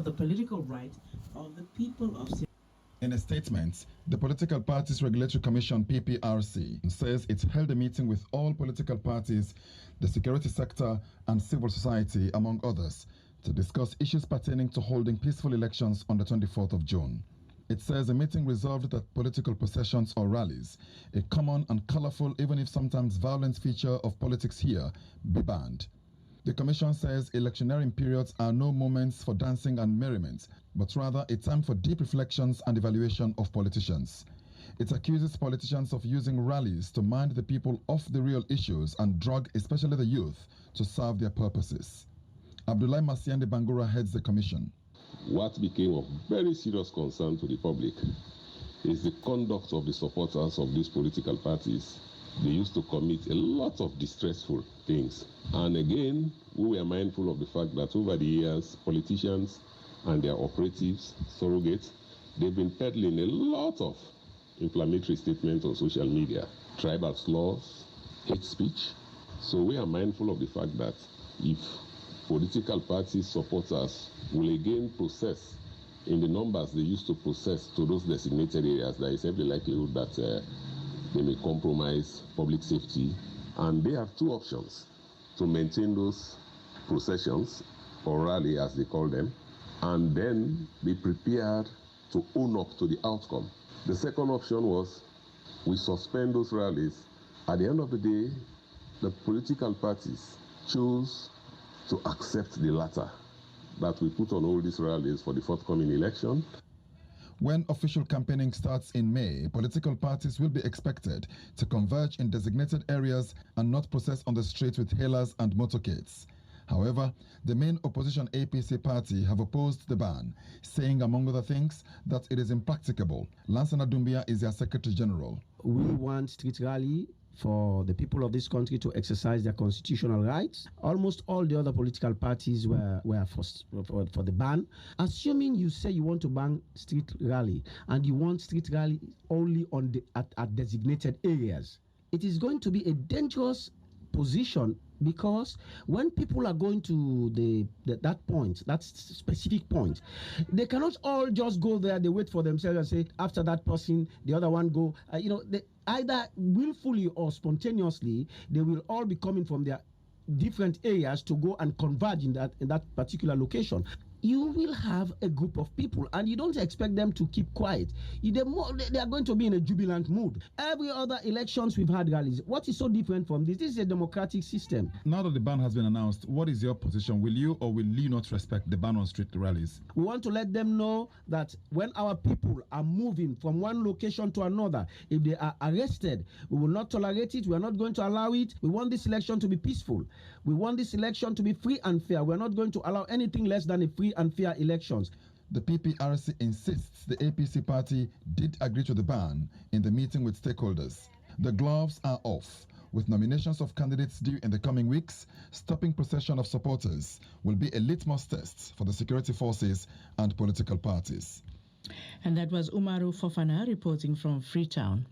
the political rights of the people of Syria. In a statement, the Political Parties Regulatory Commission (PPRC) says it held a meeting with all political parties, the security sector, and civil society, among others, to discuss issues pertaining to holding peaceful elections on the 24th of June. It says the meeting resolved that political processions or rallies, a common and colorful, even if sometimes violent feature of politics here, be banned. The Commission says electioneering periods are no moments for dancing and merriment, but rather a time for deep reflections and evaluation of politicians. It accuses politicians of using rallies to mind the people off the real issues and drag especially the youth to serve their purposes. Abdullahi Masiande Bangura heads the Commission. What became of very serious concern to the public is the conduct of the supporters of these political parties. They used to commit a lot of distressful things. And again, we were mindful of the fact that over the years, politicians and their operatives, surrogates, they've been peddling a lot of inflammatory statements on social media, tribal slurs, hate speech. So we are mindful of the fact that if political party supporters will again process in the numbers they used to process to those designated areas, there is every likelihood that they may compromise public safety. And they have two options: to maintain those processions, or rally as they call them, and then be prepared to own up to the outcome. The second option was we suspend those rallies. At the end of the day, the political parties chose to accept the latter, that we put on all these rallies for the forthcoming election. When official campaigning starts in May, political parties will be expected to converge in designated areas and not process on the streets with hailers and motorcades. However, the main opposition APC party have opposed the ban, saying, among other things, that it is impracticable. Lansana Doumbia is their Secretary General. We want street rally for the people of this country to exercise their constitutional rights. Almost all the other political parties were for the ban. Assuming you say you want to ban street rally and you want street rally only on at designated areas, it is going to be a dangerous position, because when people are going to that point, that specific point, they cannot all just go there. They wait for themselves and say, after that person, the other one go. They, either willfully or spontaneously, they will all be coming from their different areas to go and converge in that particular location. You will have a group of people, and you don't expect them to keep quiet. They are going to be in a jubilant mood. Every other elections we've had rallies. What is so different from this? This is a democratic system. Now that the ban has been announced, what is your position? Will you or will you not respect the ban on street rallies? We want to let them know that when our people are moving from one location to another, if they are arrested, we will not tolerate it. We are not going to allow it. We want this election to be peaceful. We want this election to be free and fair. We are not going to allow anything less than a free and fair elections. The PPRC insists the APC party did agree to the ban in the meeting with stakeholders. The gloves are off. With nominations of candidates due in the coming weeks, stopping procession of supporters will be a litmus test for the security forces and political parties. And that was Umaru Fofana reporting from Freetown.